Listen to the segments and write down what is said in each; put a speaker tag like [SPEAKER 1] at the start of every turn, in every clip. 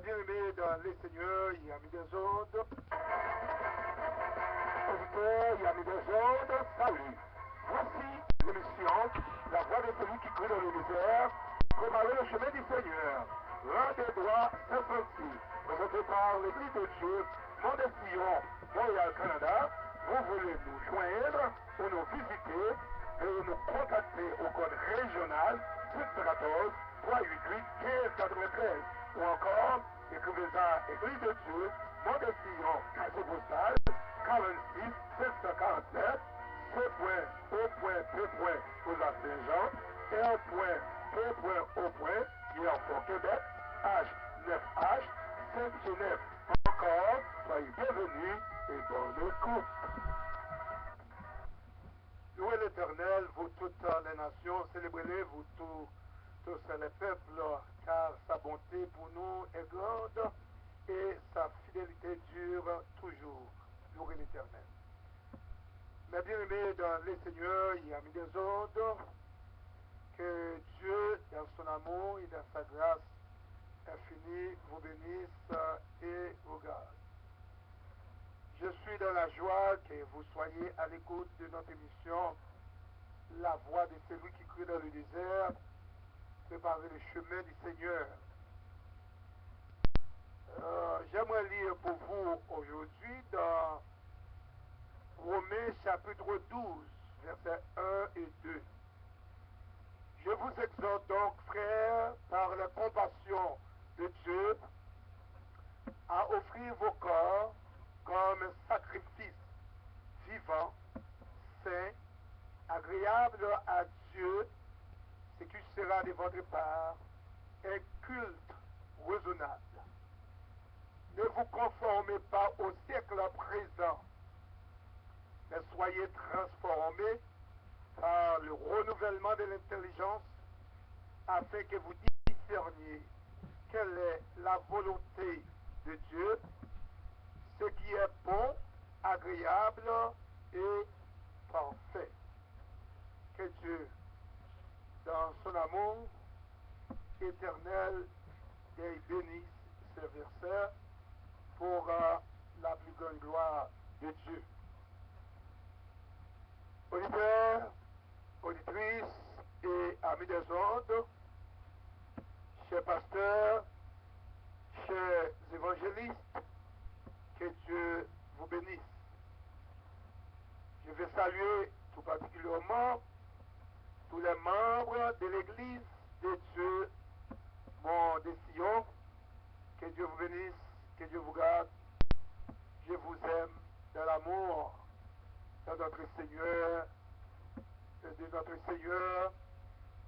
[SPEAKER 1] bien-aimés dans les seigneurs, il y a mis des ondes. Auditeurs, il y a mis des ondes. Salut. Voici l'émission, la voix de celui qui crie dans le désert, préparer le chemin du Seigneur. L'un des droits Saint-Francis, présenté par l'Église de Dieu, Mont-des-Sillons, Montréal, Canada. Vous voulez nous joindre ou nous visiter et nous contacter au code régional 614 388 1593 ou encore écrivez à Église de Dieu, Mont-des-Sillons, casier postal 46 747 C.O.P. pour la Saint-Jean, R.P.O. Hier Québec, H9H 5G9. Encore, soyez bienvenus et bonne écoute. Louez l'Éternel, vous toutes les nations, célébrez-les, vous tous les peuples, car sa bonté pour nous est grande et sa fidélité dure toujours. Louez l'Éternel. Mes bien-aimés dans les seigneurs, il y a mis des ondes, que Dieu, dans son amour et dans sa grâce infinie, vous bénisse et vous garde. Je suis dans la joie que vous soyez à l'écoute de notre émission, La voix de celui qui crie dans le désert, préparer le chemin du Seigneur. J'aimerais lire pour vous aujourd'hui dans Romains chapitre 12, versets 1 et 2. Je vous exhorte donc, frères, par la compassion de Dieu, à offrir vos corps comme un sacrifice vivant, saint, agréable à Dieu, ce qui sera de votre part un culte raisonnable. Ne vous conformez pas au siècle présent, mais soyez transformés par le renouvellement de l'intelligence afin que vous discerniez quelle est la volonté de Dieu, ce qui est bon, agréable et parfait. Que Dieu, dans son amour éternel, bénisse ces versets pour la plus grande gloire de Dieu. Auditeurs, auditrices et amis des ondes, chers pasteurs, chers évangélistes, que Dieu vous bénisse. Je vais saluer tout particulièrement tous les membres de l'Église de Dieu, Mont-des-Sillons. Que Dieu vous bénisse, que Dieu vous garde. Je vous aime dans l'amour de notre Seigneur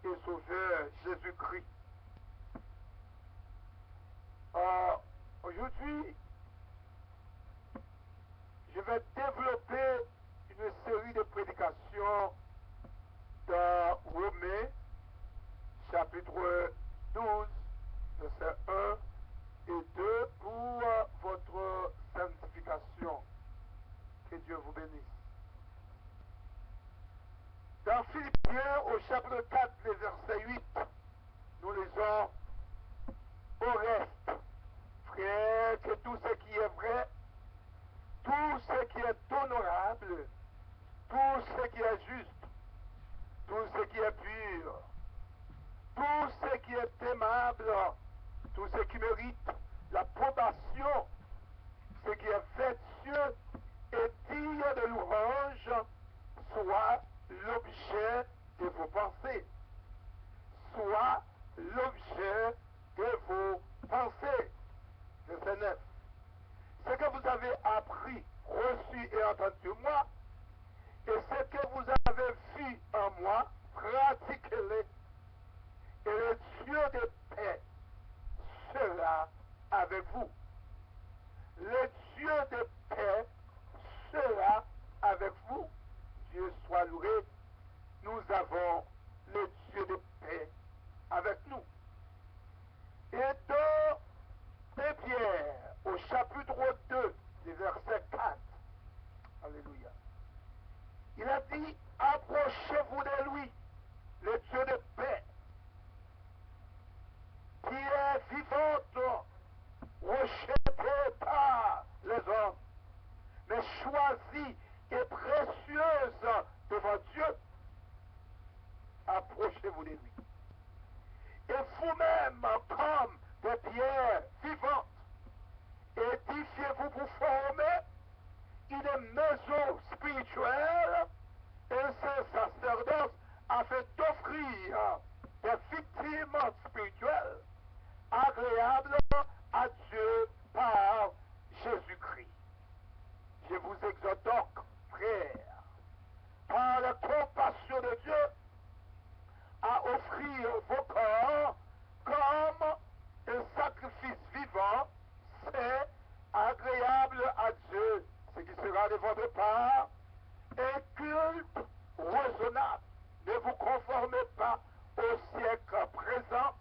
[SPEAKER 1] et Sauveur Jésus-Christ. Aujourd'hui, je vais développer une série de prédications dans Romains, chapitre 12, versets 1 et 2, pour votre sanctification. Que Dieu vous bénisse. Dans Philippiens, au chapitre 4, le verset 8, nous lisons: au reste, frères, que tout ce qui est vrai, tout ce qui est honorable, tout ce qui est juste, tout ce qui est pur, tout ce qui est aimable, tout ce qui mérite l'approbation, ce qui est vertueux et digne de louange, soit l'objet de vos pensées. Soit l'objet de vos pensées. Verset 9. Ce que vous avez appris, reçu et entendu de moi, et ce que vous avez vu en moi, pratiquez-les. Et le Dieu de paix sera avec vous. Le Dieu de paix sera avec vous. Dieu soit loué. Nous avons le Dieu de paix avec nous. Et dans 1 Pierre, au chapitre 2, du verset 4, alléluia, il a dit: approchez-vous de lui, le Dieu de paix, qui est vivante approchez-vous de lui. Et vous-même, comme des pierres vivantes, édifiez-vous pour former une maison spirituelle et ce sacerdoce afin d'offrir des victimes spirituelles agréables à Dieu par Jésus-Christ. Je vous exhorte donc, frères, par la compassion de Dieu, à offrir vos corps comme un sacrifice vivant, saint, agréable à Dieu, ce qui sera de votre part un culte raisonnable. Ne vous conformez pas au siècle présent,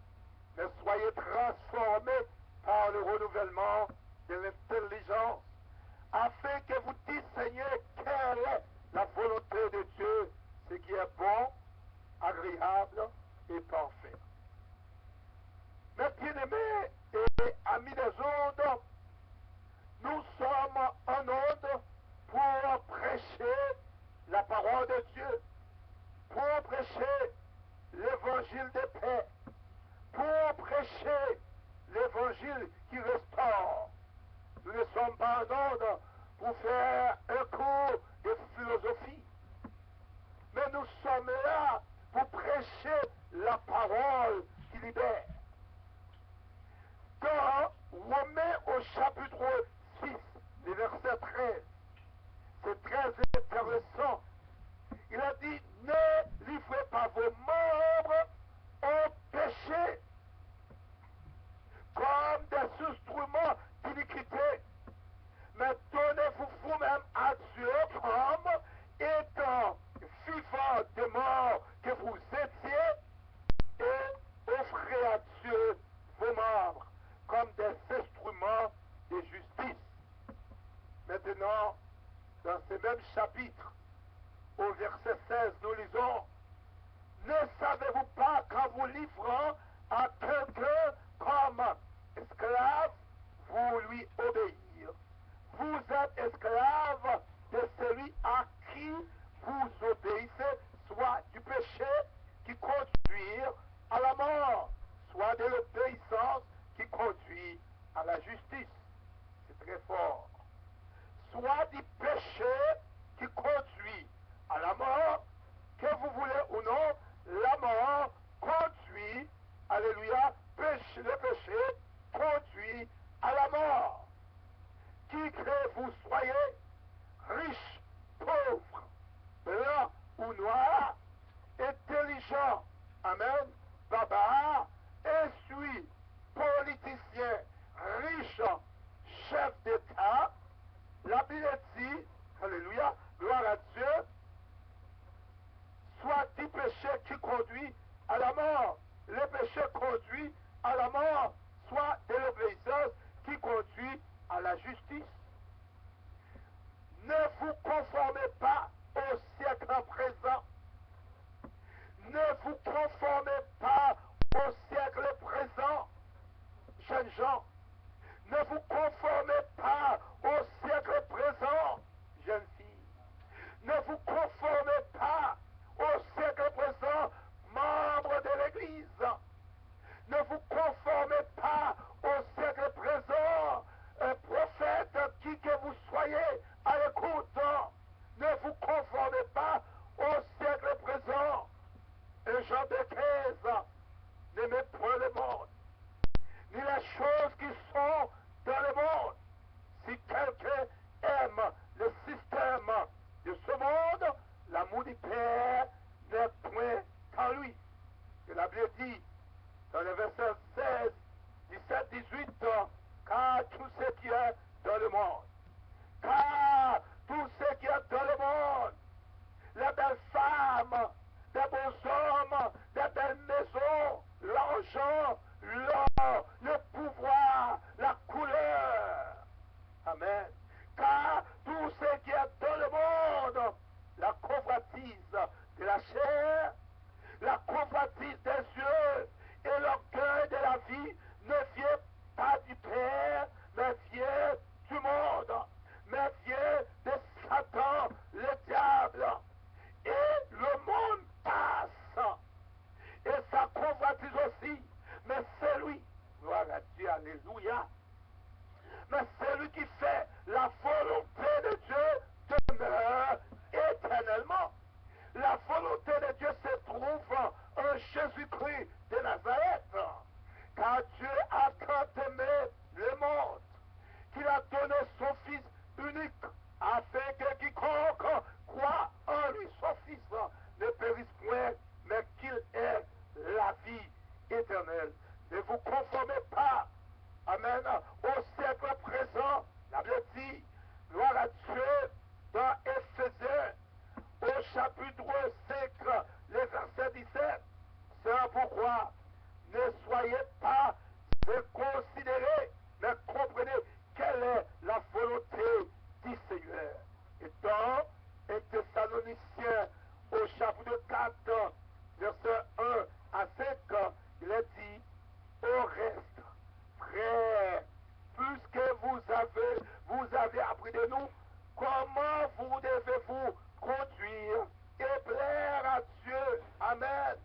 [SPEAKER 1] mais soyez transformés par le renouvellement de l'intelligence, afin que vous discerniez quelle est la volonté de Dieu, ce qui est bon, agréable et parfait. Mes bien-aimés et amis des ondes, nous sommes en onde pour prêcher la parole de Dieu, pour prêcher l'évangile de paix, pour prêcher l'évangile qui restaure. Nous ne sommes pas en onde pour faire un cours de philosophie, mais nous sommes là pour prêcher la parole qui libère. Dans Romains au chapitre 6, le verset 13, c'est très intéressant. Il a dit, ne livrez pas vos membres au péché comme des instruments d'iniquité, mais donnez-vous vous-même à Dieu comme étant vivant de mort que vous étiez, et offrez à Dieu vos membres comme des instruments de justice. Maintenant, dans ce même chapitre, au verset 16, nous lisons, ne savez-vous pas qu'en vous livrant à quelqu'un comme esclave, vous lui obéir? Vous êtes esclave de celui à qui vous obéissez, soit du péché qui conduit à la mort, soit de l'obéissance qui conduit à la justice. C'est très fort. Soit du péché qui conduit à la mort, que vous voulez ou non, la mort conduit, alléluia, le péché conduit à la mort. Qui que vous soyez, riche, pauvre, blanc ou noir, intelligent, amen, barbare, instruit, politicien, riche, chef d'État, la Bible dit, alléluia, gloire à Dieu, soit du péché qui conduit à la mort, le péché conduit à la mort, soit de l'obéissance qui conduit à la justice. Ne vous conformez pas au siècle présent. Ne vous conformez pas au siècle présent, jeunes gens. Ne vous conformez pas au siècle présent, jeunes filles. Ne vous conformez pas au siècle présent, membres de l'Église. Ne vous conformez pas au siècle présent, prophète, qui que vous soyez à l'écoute. Ne vous conformez pas au siècle présent. Et Jean de 15, n'aimez point le monde, ni les choses qui sont dans le monde. Si quelqu'un aime le système de ce monde, l'amour du Père n'est point en lui. Et la Bible dit, dans le verset 16, 17, 18, car tout ce qui est dans le monde, car tout ce qui est dans le monde, les belles femmes, les beaux hommes, les belles maisons, l'argent, l'or, le pouvoir, la couleur. Amen. Car tout ce qui est dans le monde, la convoitise de la chair, la convoitise des yeux et l'orgueil de la vie ne vient pas du Père, mais vient du monde. vous conformez pas, amen, au siècle présent. La Bible dit, gloire à Dieu, dans Éphésiens, au chapitre 5, le verset 17. C'est pourquoi ne soyez pas inconsidérés, mais comprenez quelle est la volonté du Seigneur. Et dans un Thessaloniciens, au chapitre 4, verset 1 à 5, il est dit, au reste, frères, puisque vous avez appris de nous comment vous devez vous conduire et plaire à Dieu. Amen.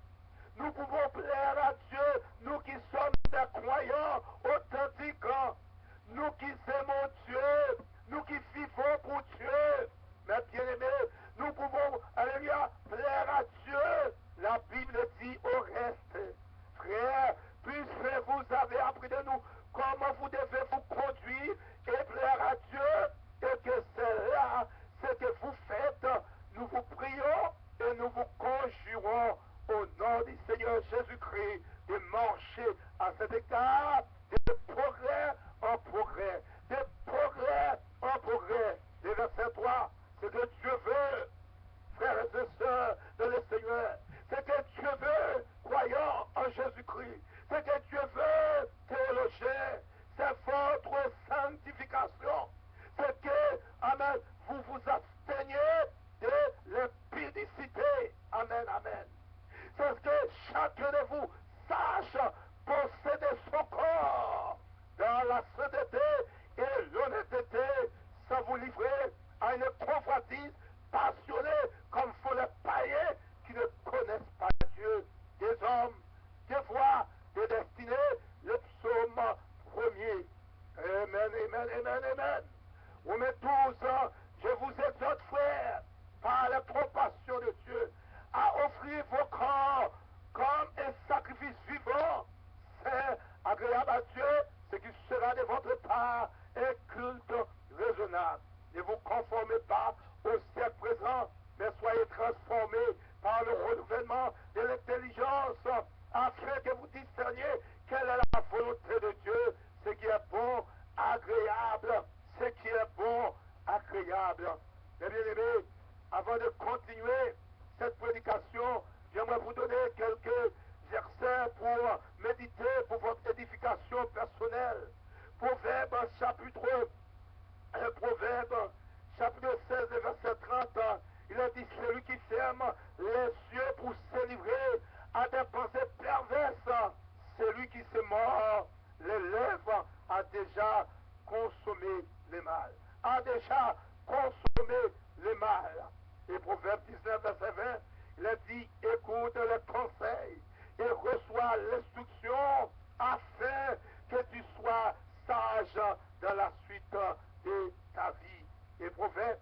[SPEAKER 1] Nous pouvons plaire à Dieu, nous qui sommes des croyants authentiques, nous qui aimons Dieu, nous qui vivons pour Dieu. Mais bien-aimés, nous pouvons, alléluia, plaire à Dieu. La Bible dit au reste, frères, puisque vous avez appris de nous comment vous devez vous conduire et plaire à Dieu, et que c'est là ce que vous faites, nous vous prions et nous vous conjurons au nom du Seigneur Jésus-Christ de marcher à cet égard de progrès en progrès, de progrès en progrès. Le verset 3, ce que Dieu veut, frères et sœurs de le Seigneur, ce que Dieu veut, croyant en Jésus-Christ, ce que Dieu veut, théologien, c'est votre sanctification. C'est que, amen, vous vous absteniez de l'impudicité. Amen, amen. C'est ce que chacun de vous sache posséder son corps dans la sainteté et l'honnêteté, sans vous livrer à une convoitise passionnée comme font les païens qui ne connaissent pas Dieu, des hommes, des voies, des destinées, le psaume 1er. Amen, amen, amen, amen. Romains 12, je vous exhorte, frères, par la compassion de Dieu, à offrir vos corps comme un sacrifice vivant, c'est agréable à Dieu, ce qui sera de votre part un culte raisonnable. Ne vous conformez pas au siècle présent, mais soyez transformés par le renouvellement de l'intelligence, afin que vous discerniez quelle est la volonté de Dieu, ce qui est bon, agréable, ce qui est bon, agréable. Mes bien-aimés, avant de continuer cette prédication, j'aimerais vous donner quelques versets pour méditer pour votre édification personnelle. Proverbe chapitre 16, verset 30, il a dit, celui qui ferme les yeux pour se livrer à des pensées perverses, celui qui se mord les lèvres a déjà consommé le mal. A déjà consommé le mal. Et Proverbe 19, verset 20, il a dit, écoute les conseils et reçois l'instruction afin que tu sois sage dans la suite de ta vie. Et Proverbe,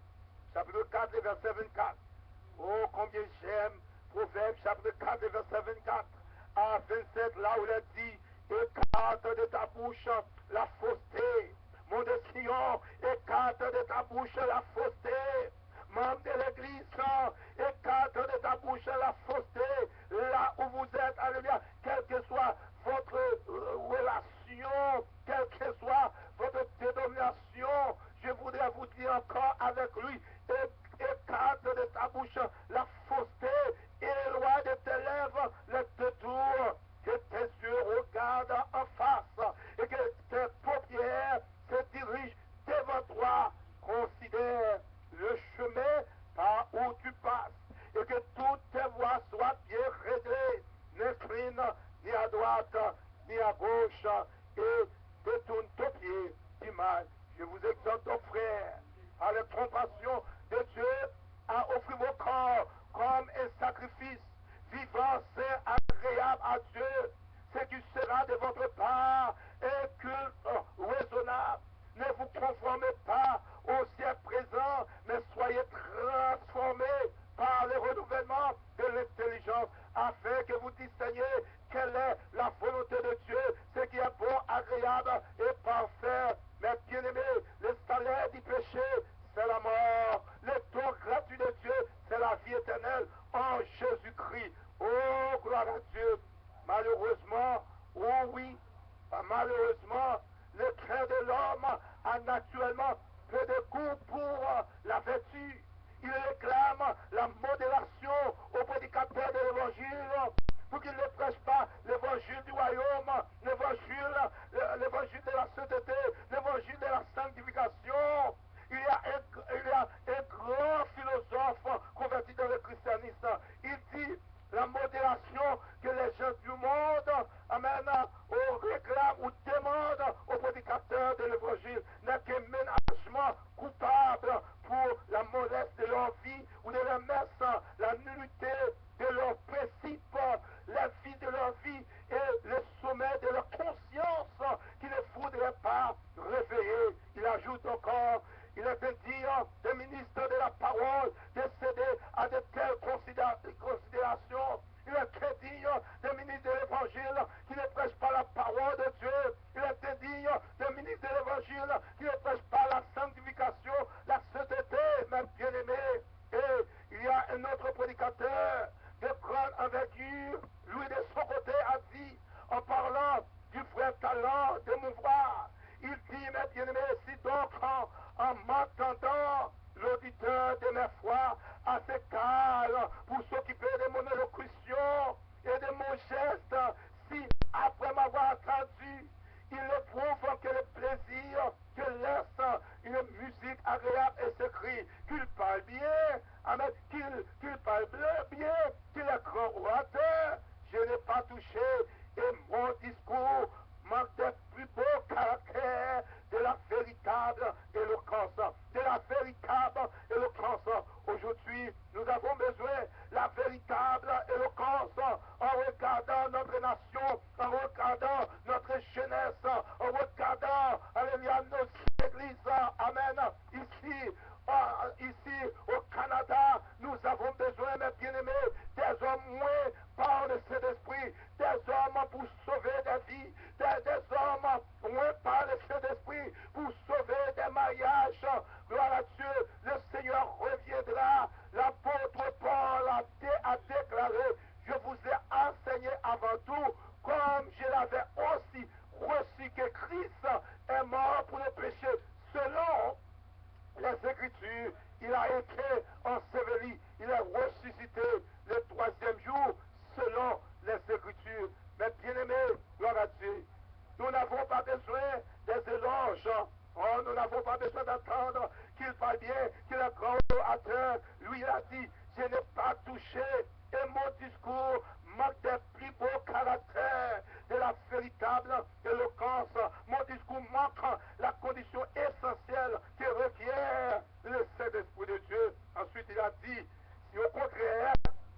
[SPEAKER 1] chapitre 4, verset 24. Oh, combien j'aime Proverbe, chapitre 4, verset 24 à 27, là où il a dit, écarte de ta bouche la fausseté. Mon Sion, écarte de ta bouche la fausseté. Membre de l'église, écarte de ta bouche la fausseté. Là où vous êtes, alléluia, quelle que soit votre relation, quelle que soit votre dénomination, je voudrais vous dire encore avec lui, écarte de ta bouche la fausseté, éloigne de tes lèvres le détour, que tes yeux regardent en face et que tes paupières se dirigent devant toi. Considère le chemin par où tu passes et que toutes tes voies soient bien réglées. N'incline ni à droite ni à gauche et détourne ton pied du mal. Je vous exhorte, frères, par la compassion de Dieu, à offrir vos corps comme un sacrifice vivant, saint, agréable à Dieu, ce qui sera de votre part un culte raisonnable. Ne vous conformez pas au siècle présent, mais soyez transformés par le renouvellement de l'intelligence, afin que vous discerniez quelle est la volonté de Dieu, ce qui est bon, agréable et parfait. Mais bien-aimés, le salaire du péché, c'est la mort. Le don gratuit de Dieu, c'est la vie éternelle en Jésus-Christ. Oh, gloire à Dieu. Malheureusement, oh oui, Malheureusement, le cœur de l'homme a naturellement peu de goût pour la vertu. Il réclame la modération au prédicateur de l'évangile pour qu'il ne prêche pas l'évangile du royaume, l'évangile de la sainteté, l'évangile de la sanctification. Il y a un grand philosophe converti dans le christianisme. Il dit la modération que les gens du monde amènent réclament ou demandent aux prédicateurs de l'évangile n'est qu'un ménagement coupable pour la mollesse de leur vie ou de leur messe, la nullité de leurs principes, la vie de leur vie et le sommet de leur conscience qui ne faudrait pas réveiller. Il ajoute encore, il est dire des ministres de la parole de céder à de telles considérations. Il est digne des ministres de l'évangile qui ne prêchent pas la parole de Dieu. Il est digne des ministres de l'évangile qui ne prêchent pas la sanctification, la sainteté, mes bien-aimés. Et il y a un autre prédicateur de grande envergure, lui de son côté a dit, en parlant du frère talent de mouvoir, il dit, mes bien-aimés, si donc en m'entendant, l'auditeur de mes foi assez calme pour s'occuper de mon élocution et de mon geste, si après m'avoir entendu, il éprouve que le plaisir que laisse une musique agréable et s'écrit qu'il parle bien, amen, qu'il parle bien, qu'il est grand orateur, je n'ai pas touché et mon discours manque des plus beaux caractères de la véritable éloquence, de la véritable éloquence. Aujourd'hui, nous avons besoin de la véritable éloquence en regardant notre nation, en regardant notre jeunesse, en regardant, alléluia, nos églises, amen, ici au Canada, nous avons besoin, mes bien-aimés, des hommes moins par le Saint-Esprit, des hommes pour sauver des vies, des hommes moins par le Saint-Esprit pour sauver des mariages. Gloire à Dieu, le Seigneur reviendra. L'apôtre Paul a déclaré, je vous ai enseigné avant tout, comme je l'avais aussi reçu que Christ est mort pour le péché, selon les Écritures, il a été enseveli, il est ressuscité le troisième jour, selon les Écritures. Mais bien-aimés, gloire à Dieu, nous n'avons pas besoin des éloges. Oh, nous n'avons pas besoin d'entendre qu'il parle bien, qu'il est grand orateur. Lui, il a dit, je n'ai pas touché. Et mon discours manque des plus beaux caractères de la véritable éloquence. Mon discours manque la condition essentielle que requiert le Saint-Esprit de Dieu. Ensuite, il a dit, si au contraire,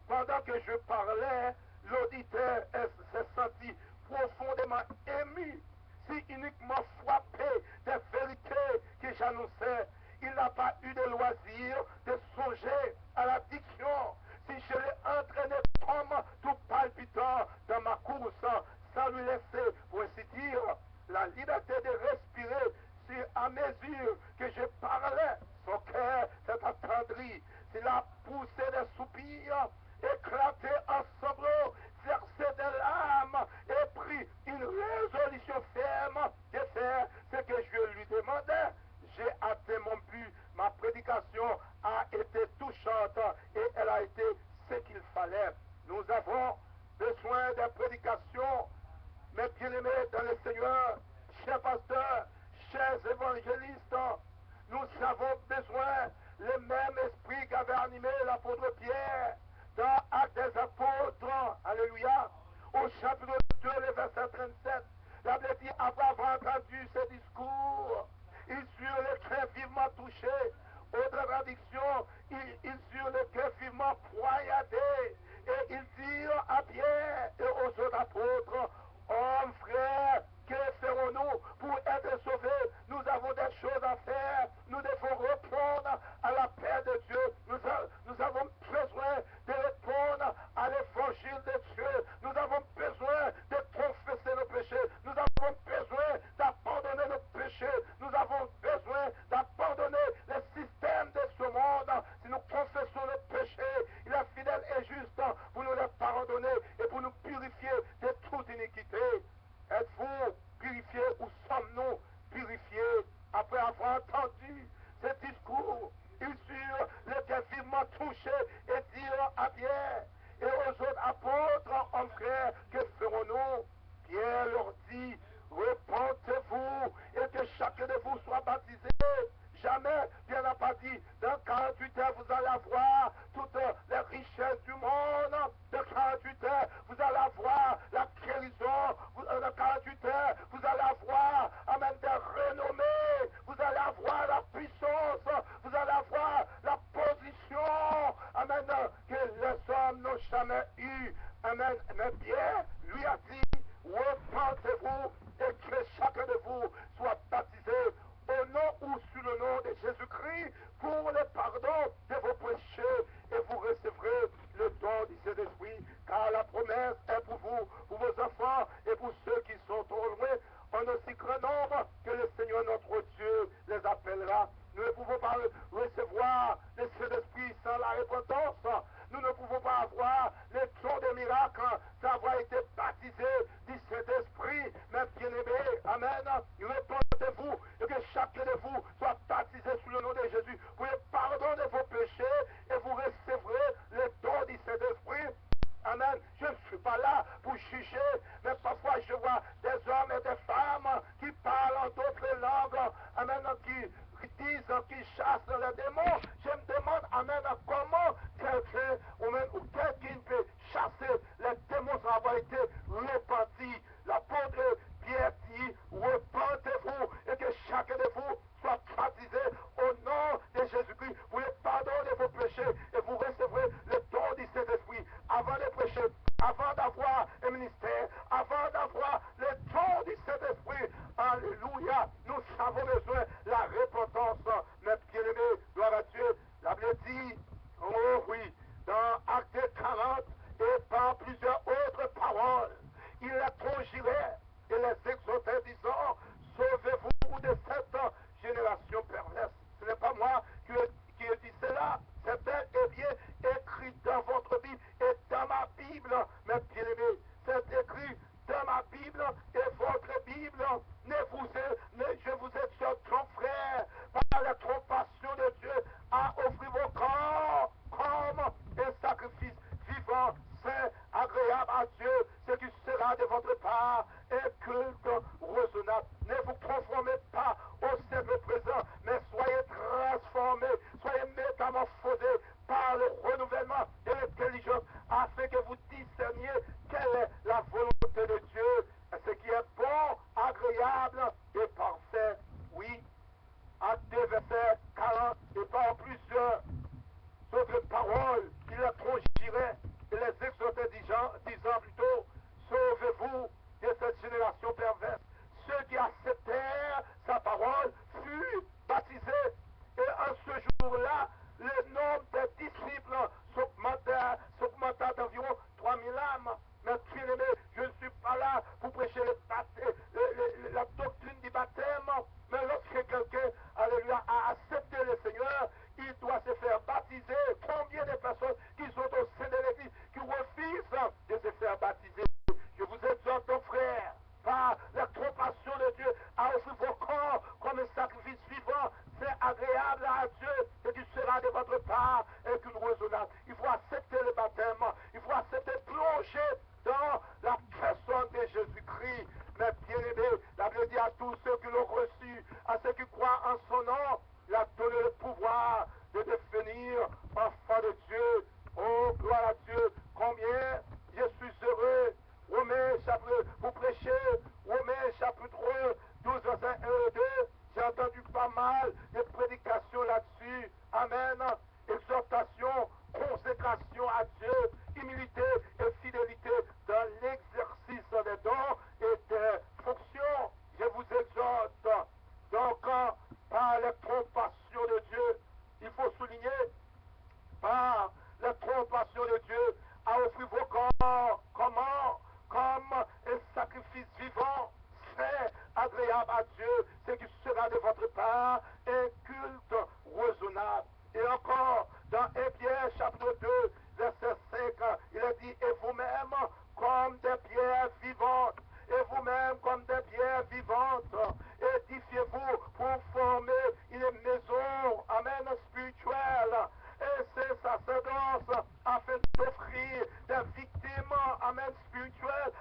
[SPEAKER 1] pendant que je parlais, l'auditeur s'est senti profondément ému, si uniquement frappé des vérités que j'annonçais, il n'a pas eu de loisir de songer à la diction. Si je l'ai entraîné comme tout palpitant dans ma course, sans lui laisser, pour ainsi dire, la liberté de respirer, si à mesure que je parlais, son cœur s'est attendri, s'il a poussé des soupirs, éclaté en sanglots, versé des larmes et pris une résolution ferme de faire ce que je lui demandais. J'ai atteint mon but, ma prédication a été touchante et elle a été ce qu'il fallait. Nous avons besoin de prédication, mes bien-aimés dans le Seigneur, chers pasteurs, chers évangélistes, nous avons besoin le même esprit qu'avait animé l'apôtre Pierre dans Actes des Apôtres, alléluia, au chapitre 2, le verset 37. La Bible dit, après avoir entendu ce discours, ils eurent le cœur vivement touché. Autre traduction, ils eurent le cœur vivement poignardé. Et ils dirent à Pierre et aux autres apôtres, hommes, frères, que ferons-nous pour être sauvés? Nous avons des choses à faire. Nous devons répondre à l'appel de Dieu. Nous avons besoin de répondre à l'évangile de Dieu. Nous avons besoin ferons-nous? Pierre leur dit, repentez-vous et que chacun de vous soit baptisé. Jamais, Dieu n'a pas dit, dans 48 heures, vous allez avoir toutes les richesses du monde. Dans 48 heures, vous allez avoir la guérison. Dans 48 heures, vous allez avoir, amen, des renommées. Vous allez avoir la puissance. Vous allez avoir la position, amen, que les hommes n'ont jamais eu. Amen. Mais Pierre lui a dit, repentez-vous et que chacun de vous soit baptisé au nom ou sous le nom de Jésus-Christ pour le pardon de vos péchés et vous recevrez le don du Saint-Esprit, car la promesse est pour vous, pour vos enfants et pour ceux qui sont au loin, en aussi grand nombre que le Seigneur notre Dieu les appellera. Nous ne pouvons pas recevoir le Saint-Esprit sans la repentance. Nous ne pouvons pas avoir les dons des miracles sans avoir été baptisés du Saint-Esprit. Mais bien-aimés, amen, repentez-vous et que chacun de vous soit baptisé sous le nom de Jésus pour le pardon de vos péchés et vous recevrez le don du Saint-Esprit. Amen. Je ne suis pas là pour juger, mais parfois je vois des hommes et des femmes qui parlent en d'autres langues, amen, qui disent qu'ils chassent les démons. Je me demande, amen, comment quelqu'un ou quelqu'un peut chasser les démons sans avoir été repenti. L'apôtre Pierre dit, repentez-vous et que chacun de vous soit baptisé au nom de Jésus-Christ pour le pardon de vos péchés et vous recevrez le don du Saint-Esprit. Avant de prêcher, avant d'avoir un ministère, avant d'avoir le don du Saint-Esprit, alléluia, nous avons besoin de la repentance. Mais bien-aimés, gloire à Dieu, la Bible dit, oh oui, dans Acte 40 et par plusieurs autres paroles, il les conjurait et les exhortait disant, sauvez-vous de cette génération perverse. Ce n'est pas moi qui ai dit cela, c'est bel et bien écrit dans votre Bible et dans ma Bible, mes bien-aimés. C'est écrit dans ma Bible et votre Bible. Je vous exhorte, mon frère, par la compassion de Dieu, à offrir vos corps comme un sacrifice vivant, saint, agréable à Dieu, ce qui sera de votre part un culte raisonnable. Ne vous conformez pas au siècle présent, mais soyez transformés, soyez métamorphosés par le renouvellement de l'intelligence, afin que vous discerniez quelle est la volonté de Dieu, ce qui est bon, agréable et parfait. Oui, à 2 versets 40 et par plusieurs autres paroles, il les conjurait et les exhortait disant plutôt, sauvez-vous de cette génération perverse. Ceux qui acceptèrent sa parole furent baptisés. Et en ce jour-là, le nombre des disciples s'augmenta d'environ 3000 âmes. Mais bien aimé, je ne suis pas là pour prêcher la doctrine du baptême. Mais lorsque quelqu'un, alléluia, a accepté le Seigneur, il doit se faire baptiser. Combien de personnes qui sont au sein de l'Église qui refusent de se faire baptiser? Je vous exhorte, mon frère, par la compassion de Dieu, à offrir vos corps comme un sacrifice vivant, c'est agréable à Dieu, et qui sera de votre part et qu'une raisonnable. Il faut accepter le baptême, il faut accepter plonger dans la personne de Jésus-Christ. Mais bien aimé, la Bible dit à tous ceux qui l'ont reçu, à ceux qui croient en son nom, il a donné le pouvoir de devenir enfant de Dieu. Oh, gloire à Dieu, combien je suis heureux. Romains chapitre, vous prêchez, Romains chapitre 12, verset 1 et 2, j'ai entendu pas mal de prédications là-dessus. Amen. Exhortation, consécration à Dieu, humilité et fidélité dans l'exercice des dons et des fonctions. Je vous exhorte. Donc, par la compassion de Dieu, il faut souligner, par la compassion de Dieu, à offrir vos corps. Comment? Comme un sacrifice vivant, saint, agréable à Dieu, ce qui sera de votre part un culte raisonnable. Et encore, dans 1 Pierre chapitre 2, verset 5, il a dit, et vous-même comme des pierres vivantes, et vous-même comme des pierres vivantes, édifiez-vous pour former une maison, amen, spirituelle, et c'est sacerdoce afin d'offrir des victimes, amen, spirituelles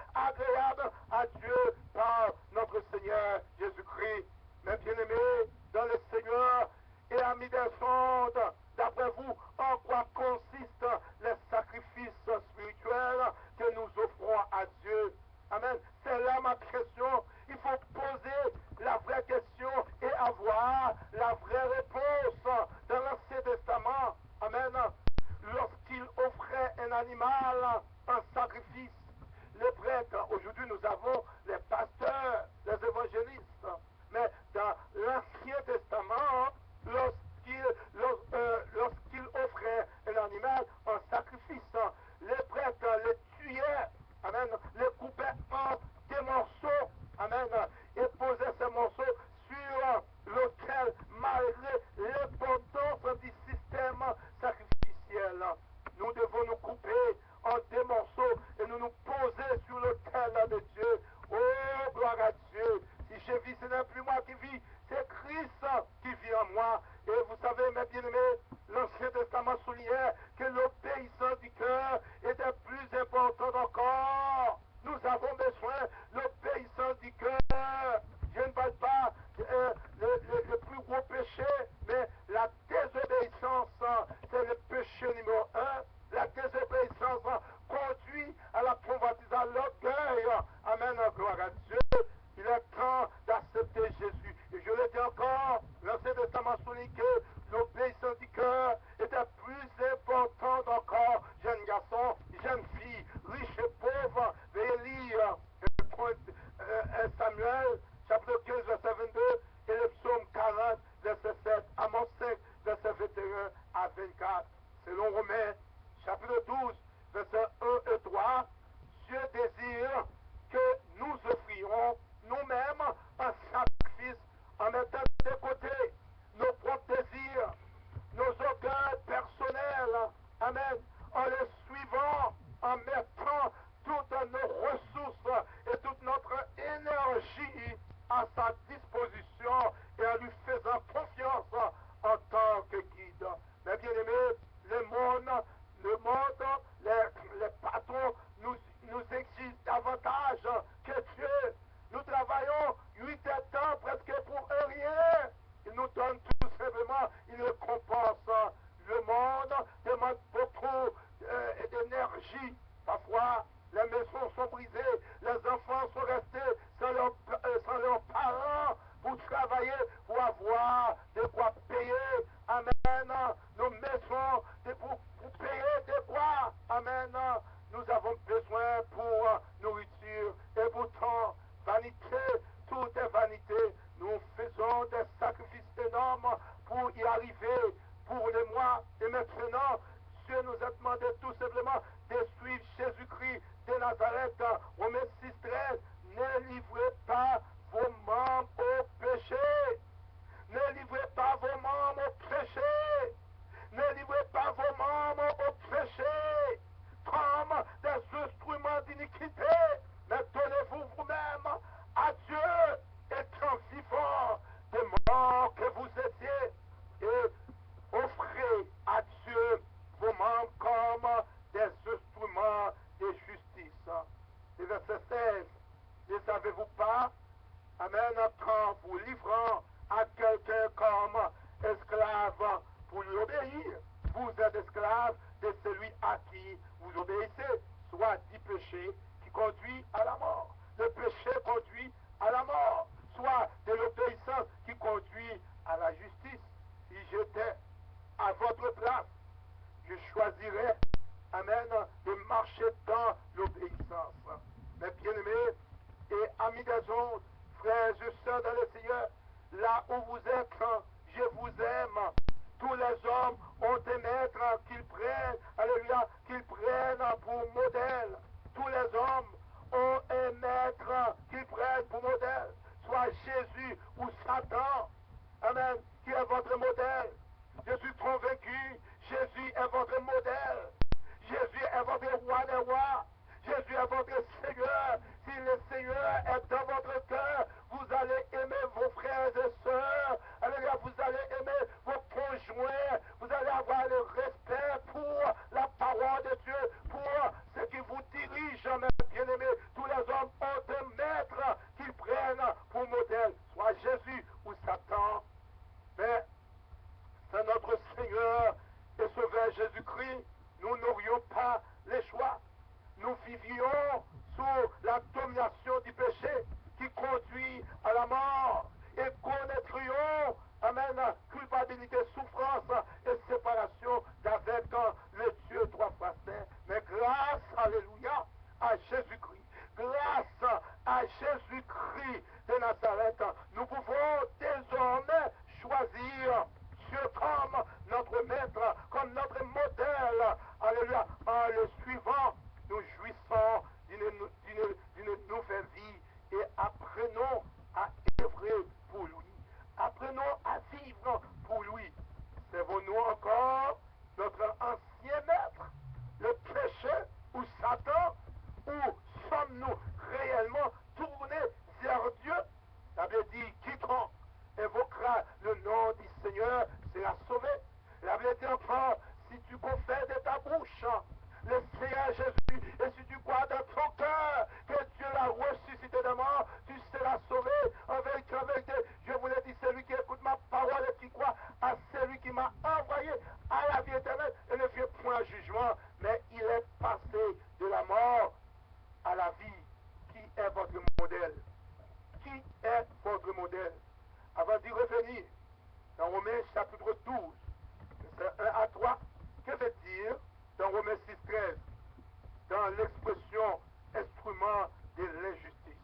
[SPEAKER 1] couper en des morceaux, amen, et poser ces morceaux sur lequel, malgré l'importance du système sacrificiel, nous devons nous couper en des morceaux et nous poser sur l'autel de Dieu. Oh, gloire à Dieu. Si je vis, ce n'est plus moi qui vis, c'est Christ qui vit en moi. Et vous savez, mes bien-aimés, l'Ancien Testament soulignait que l'obéissance du cœur était plus importante encore. Nous avons besoin de l'obéissance du cœur. Je ne parle pas le plus gros péché, mais la désobéissance, c'est le péché numéro un. La désobéissance conduit à la convoitise, à l'orgueil. Amen, gloire à Dieu. Il est temps d'accepter Jésus. Et je le dis encore, l'Ancien Testament souligne que l'obéissance du cœur était plus importante encore. Jeune garçon, jeune fille, riche et pauvre, veuillez lire Samuel, chapitre 15, verset 22, et le psaume 40, verset 7, Amos 5, verset 21 à 24. Selon Romains, chapitre 12, verset 1 et 3, Dieu désire que nous offrions nous-mêmes un sacrifice en mettant de côté nos propres désirs, nos orgueils personnels, amen, en les suivant, en mettant toutes nos ressources et toute notre énergie à sa disposition et en lui faisant confiance en tant que guide. Mais bien aimés, le monde, les patrons nous exigent davantage que Dieu. Nous travaillons 8 temps presque pour rien. Il nous donne tout simplement une récompense. Le monde demande beaucoup d'énergie. Parfois, les maisons sont brisées, les enfants sont restés sans leurs parents pour travailler, pour avoir de quoi payer. Amen. Nos maisons, pour payer de quoi. Amen. Nous avons besoin pour nourriture. Et pourtant, vanité, tout est vanité. Nous faisons des sacrifices énormes pour y arriver, pour le mois. Et maintenant, Dieu nous a demandé tout simplement de suivre Jésus-Christ de Nazareth. Romains 6, 13. Ne livrez pas vos membres au péché. Ne livrez pas vos membres au péché. Ne livrez pas vos membres au péché comme des instruments d'iniquité. Mais donnez-vous vous-même à Dieu, étant vivant des morts que vous étiez, et offrez à Dieu vos membres comme des instruments de justice. Et verset 16, ne savez-vous pas, amen, quand vous livrant à quelqu'un comme esclave pour lui obéir, vous êtes esclave de celui à qui vous obéissez, soit du péché qui conduit à la mort. Le péché conduit à la mort, soit de l'obéissance qui conduit à la justice. Si j'étais à votre place, je choisirais, amen, de marcher dans l'obéissance. Mes bien-aimés et amis des ondes, frères et sœurs dans le Seigneur, là où vous êtes, je vous aime. Tous les hommes ont des maîtres qu'ils prennent, alléluia, qu'ils prennent pour modèle. Tous les hommes ont un maître qu'ils prennent pour modèle, soit Jésus ou Satan, amen, qui est votre modèle. Je suis convaincu, Jésus est votre modèle. Jésus est votre roi des rois. Jésus est votre Seigneur. Si le Seigneur est dans votre cœur, vous allez aimer vos frères et sœurs. Alléluia, vous allez aimer vos conjoints. Vous allez avoir le respect pour la parole de Dieu, pour ce qui vous dirige, mes bien-aimés. Tous les hommes ont un maître qu'ils prennent pour modèle, soit Jésus ou Satan. Mais c'est notre Seigneur et Sauveur Jésus-Christ. Nous n'aurions pas le choix. Nous vivions sous la domination du péché qui conduit à la mort et connaîtrions, amen, culpabilité, souffrance et séparation d'avec le Dieu trois fois saint. Mais grâce, alléluia, à Jésus-Christ, grâce à Jésus-Christ de Nazareth, nous pouvons désormais choisir Dieu comme notre maître, comme notre modèle, alléluia, en le suivant. Nous jouissons d'une est votre modèle? Qui est votre modèle? Avant d'y revenir, dans Romains chapitre 12, versets 1 à 3, que veut dire dans Romains 6, 13, dans l'expression instrument de l'injustice?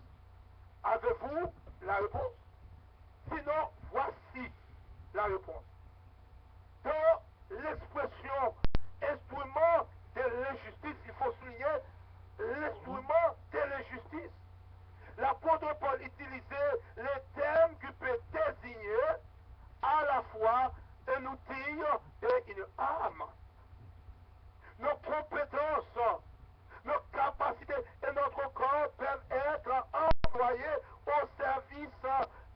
[SPEAKER 1] Avez-vous la réponse? Sinon, voici la réponse. Dans l'expression instrument de l'injustice, il faut souligner l'instrument de l'injustice. L'apôtre Paul utilisait les termes qui peuvent désigner à la fois un outil et une arme. Nos compétences, nos capacités et notre corps peuvent être employés au service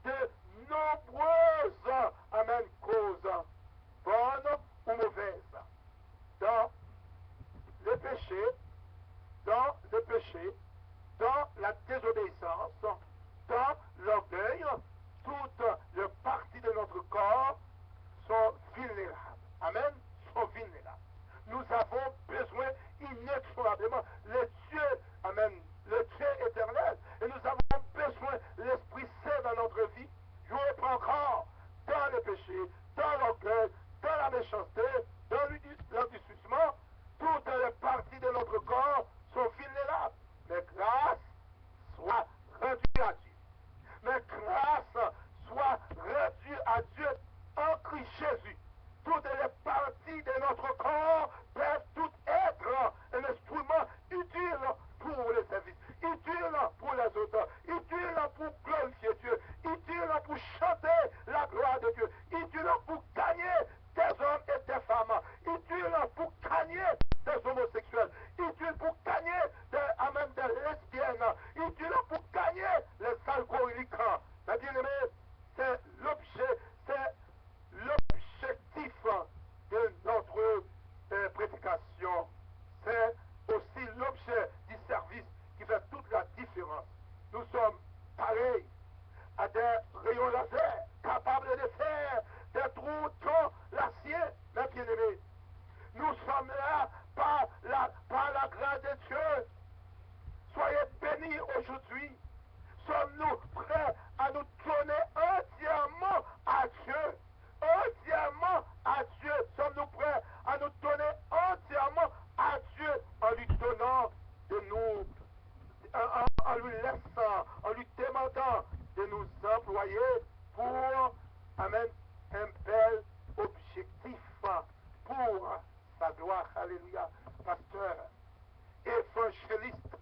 [SPEAKER 1] de nombreuses, amen, causes, bonnes ou mauvaises. Dans le péché, dans la désobéissance, dans l'orgueil, toutes les parties de notre corps sont vulnérables. Amen, sont vulnérables. Nous avons besoin inexorablement le Dieu, amen, le Dieu éternel. Et nous avons besoin de l'Esprit Saint dans notre vie. Je reprends encore dans le péché, dans l'orgueil, dans la méchanceté, dans l'endurcissement, toutes les parties de notre corps sont vulnérables. Mais grâce soit rendue à Dieu. Mais grâce soit rendue à Dieu en Christ Jésus. Toutes les parties de notre corps peuvent toutes être un instrument utile pour le service, utile pour les autres, utile pour glorifier Dieu, utile pour chanter la gloire de Dieu, utile pour gagner des hommes et des femmes, utile pour gagner des homosexuels, utile pour gagner des lesbiennes, utile pour gagner les alcooliques. Mais bien aimé, c'est l'objectif de notre prédication. C'est aussi l'objet du service qui fait toute la différence. Nous sommes pareils à des rayons laser capables de faire des trous dans l'acier, mes bien-aimés. Nous sommes là par la grâce de Dieu. Soyez bénis aujourd'hui. Sommes-nous prêts à nous donner entièrement à Dieu? Entièrement à Dieu. Sommes-nous prêts à nous donner entièrement à Dieu en lui donnant de nous, en lui laissant, en lui demandant de nous employer pour, amen, un bel objectif pour sa gloire. Alléluia. Pasteur, évangéliste,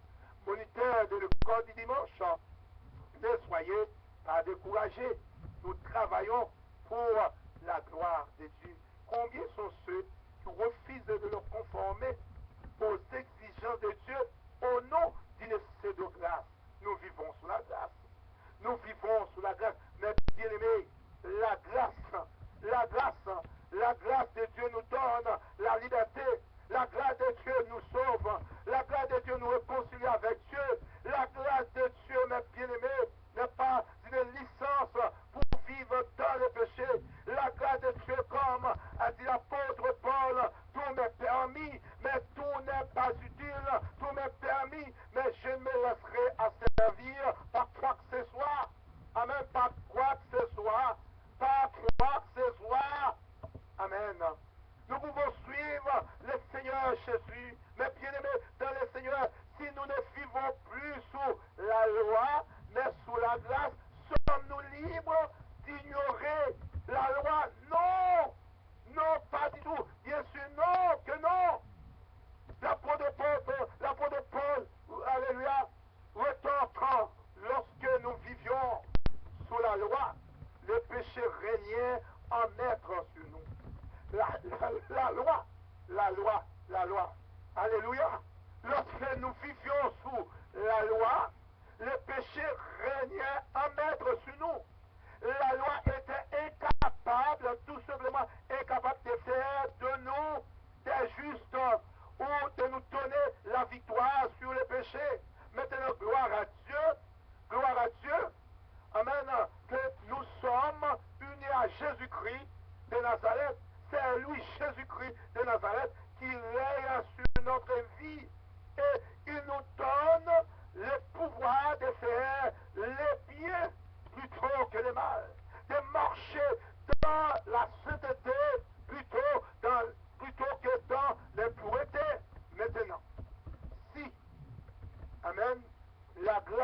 [SPEAKER 1] moniteur de l'école du dimanche, ne soyez pas découragés. Nous travaillons pour la gloire de Dieu. Combien sont ceux qui refusent de leur conformer aux exigences de Dieu au nom d'une pseudo-grâce? Nous vivons sous la grâce. Nous vivons sous la grâce. Mais bien aimés, la grâce de Dieu nous donne la liberté. La grâce de Dieu nous sauve. La grâce de Dieu nous réconcilie avec Dieu. La grâce de Dieu, mes bien-aimés, n'est pas une licence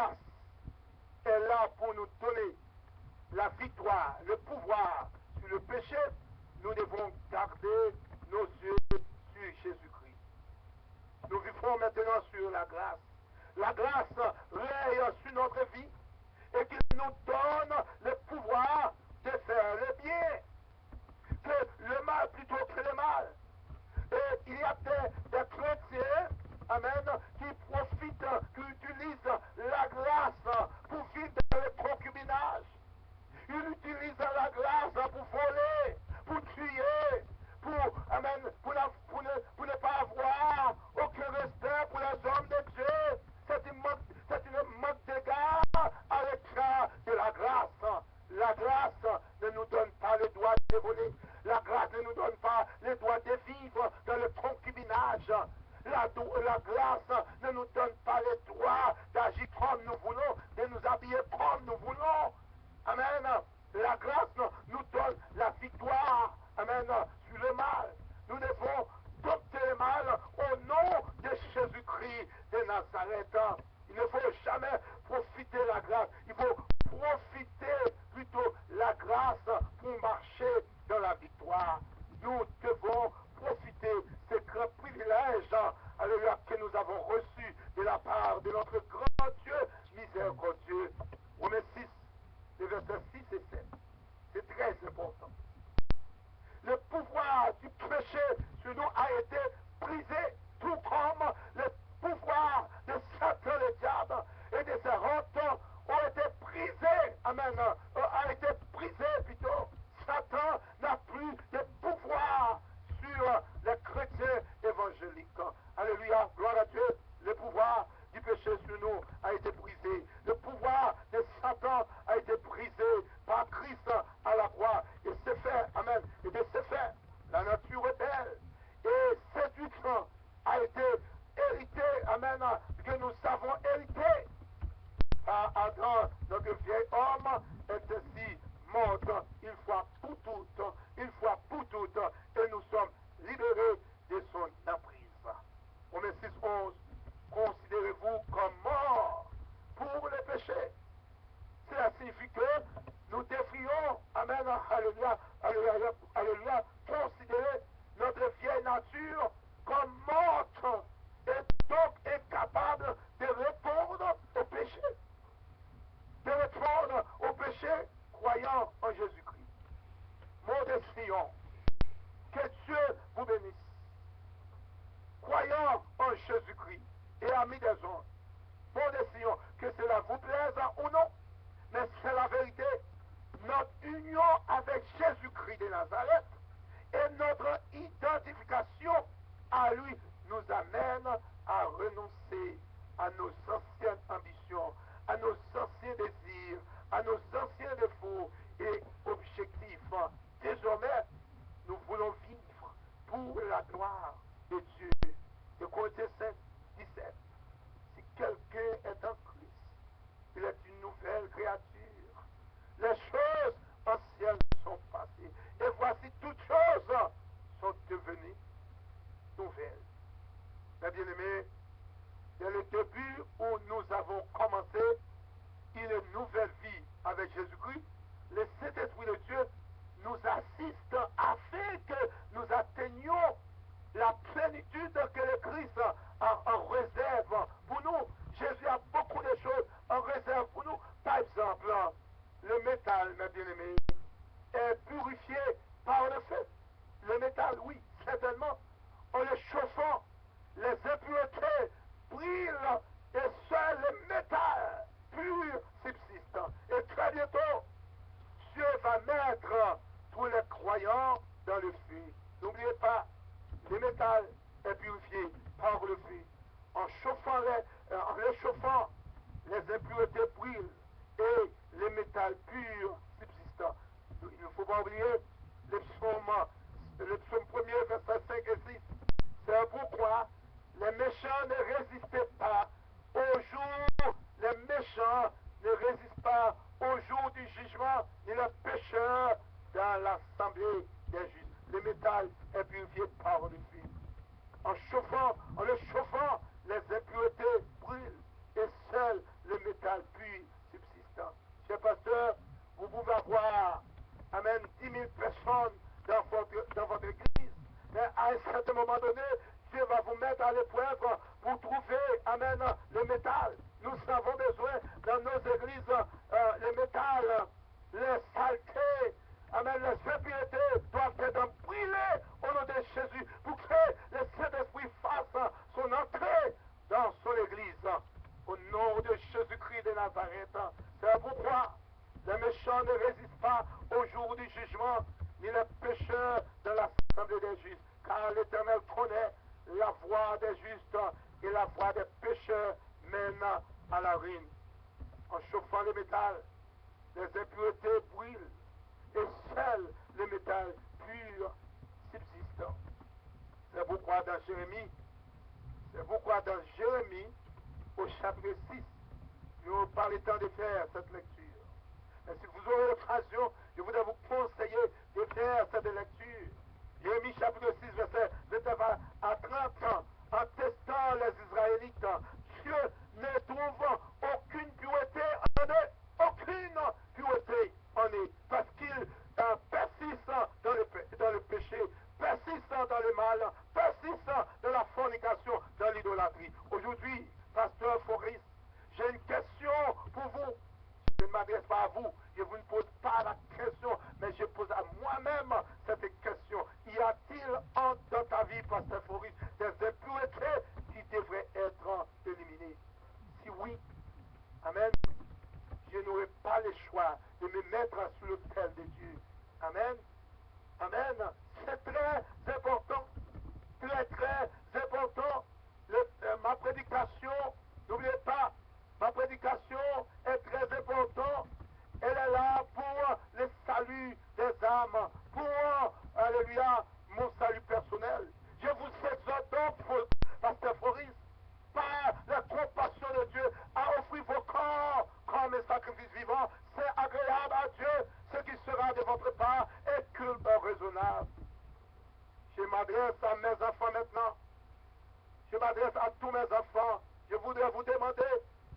[SPEAKER 1] grâce est là pour nous donner la victoire, le pouvoir sur le péché, nous devons garder nos yeux sur Jésus-Christ. Nous vivons maintenant sur la grâce. La grâce règne sur notre vie et qui nous donne le pouvoir de faire le bien, que le mal plutôt que le mal. Et il y a des chrétiens, amen, qui profitent, qui utilisent la grâce pour vivre dans le concubinage. Ils utilisent la grâce pour voler, pour tuer, pour ne pas avoir aucun respect pour les hommes de Dieu. C'est une manque d'égard à l'écart de la grâce. La grâce ne nous donne pas le droit de voler. La grâce ne nous donne pas le droit de vivre dans le concubinage. La grâce ne nous donne pas le droit d'agir comme nous voulons, de nous habiller comme nous voulons. Amen. La grâce nous donne la victoire. Amen. Sur le mal. Nous devons dompter le mal au nom de Jésus-Christ de Nazareth. Il ne faut jamais profiter de la grâce. Il faut profiter plutôt la grâce pour marcher dans la victoire. Nous devons profiter de ce grand privilège, alléluia, que nous avons reçu de la part de notre grand Dieu miséricordieux. Romains 6, les versets 6 et 7. C'est très important. Le pouvoir du péché sur nous a été brisé, tout comme le pouvoir de Satan, le diable, et de ses rentes ont été brisés. Amen. A été brisé plutôt. Satan n'a plus de pouvoir sur les chrétiens évangéliques. Alléluia, gloire à Dieu. Le pouvoir du péché sur nous a été brisé. Le pouvoir de Satan a été brisé par Christ à la croix. Et c'est fait, amen. Et de ce fait, la nature est belle. Et séduction a été hérité, amen, que nous avons hérité. Par Adam, notre vieil homme est ainsi mort une fois pour toutes, et nous sommes libérés de son emprise. Romains 6, 11, considérez-vous comme mort pour le péché. Cela signifie que nous devrions, amen, alléluia, alléluia, alléluia, considérer notre vieille nature comme morte et donc incapable de répondre au péché. De répondre au péché croyant en Jésus-Christ. Mot de Sion, que Dieu vous bénisse. Croyant en Jésus-Christ et amis des hommes, mot de Sion, que cela vous plaise ou non, mais c'est la vérité. Notre union avec Jésus-Christ de Nazareth et notre identification à lui nous amène à renoncer à nos anciennes ambitions, à nos anciens désirs, à nos anciens défauts et objectifs. Désormais, nous voulons vivre pour la gloire de Dieu. De Corinthiens 5, 17. Si quelqu'un est en Christ, il est une nouvelle créature. Les choses anciennes sont passées. Et voici toutes choses sont devenues nouvelles. Mes bien-aimés, dès le début où nous avons commencé une nouvelle vie avec Jésus-Christ, le Saint-Esprit de Dieu nous assiste afin que nous atteignions la plénitude que le Christ a en réserve pour nous. Jésus a beaucoup de choses en réserve pour nous. Par exemple, le métal, mes bien-aimés, est purifié par le feu. Le métal, oui, certainement, en le chauffant, les impuretés brillent et seul le métal pur subsiste. Et très bientôt, Dieu va mettre tous les croyants dans le feu. N'oubliez pas, le métal est purifié par le feu. En le chauffant, les impuretés brillent et le métal pur subsiste. Il ne faut pas oublier le psaume 1er, verset 5 et 6. C'est pourquoi les méchants ne résistaient pas au jour, les méchants ne résistent pas au jour du jugement, ni les pécheurs dans l'assemblée des justes. Le métal est purifié par le feu. En le chauffant, les impuretés brûlent et seul le métal 10 000 personnes dans votre église. Mais à un certain moment donné, Dieu va vous mettre à l'épreuve pour trouver, amen, le métal. Nous avons besoin dans nos églises, le métal, les saletés, amen, les impuretés doivent être brûlées au nom de Jésus pour que le Saint-Esprit fasse son entrée dans son église. Au nom de Jésus-Christ de Nazareth. C'est pourquoi les méchants ne résistent pas au jour du jugement, ni les pécheurs de l'assemblée des justes, car l'Éternel connaît la voie des justes et la voie des pécheurs mène à la ruine. En chauffant le métal, les impuretés brûlent et seul le métal pur subsiste. C'est pourquoi dans Jérémie, au chapitre 6, nous n'avons pas le temps de faire cette lecture. Mais si vous aurez l'occasion, je voudrais vous conseiller de faire cette lecture. Jérémie chapitre 6, verset 29 à 30, en testant les Israélites, Dieu ne trouve aucune pureté en eux, aucune pureté en eux, parce qu'ils persistent dans le péché, persistent dans le mal, persistent dans la fornication, dans l'idolâtrie. Aujourd'hui, pasteur Faurice, j'ai une question pour vous. Je ne m'adresse pas à vous, je vous ne pose pas la question, mais je pose à moi-même cette question. Y a-t-il dans ta vie, pasteur Faurice, des impuretés qui devraient être éliminées? Si oui, amen, je n'aurai pas le choix de me mettre sur l'autel de Dieu. Amen. Amen. C'est très important. Très, très important. Ma prédication, n'oubliez pas, ma prédication est très importante. Elle est là pour le salut des âmes, pour, alléluia, mon salut personnel. Je vous exhorte donc, pasteur Faurice, par la compassion de Dieu, à offrir vos corps comme un sacrifice vivant. C'est agréable à Dieu, ce qui sera de votre part est culte raisonnable. Je m'adresse à mes enfants maintenant. Je m'adresse à tous mes enfants. Je voudrais vous demander,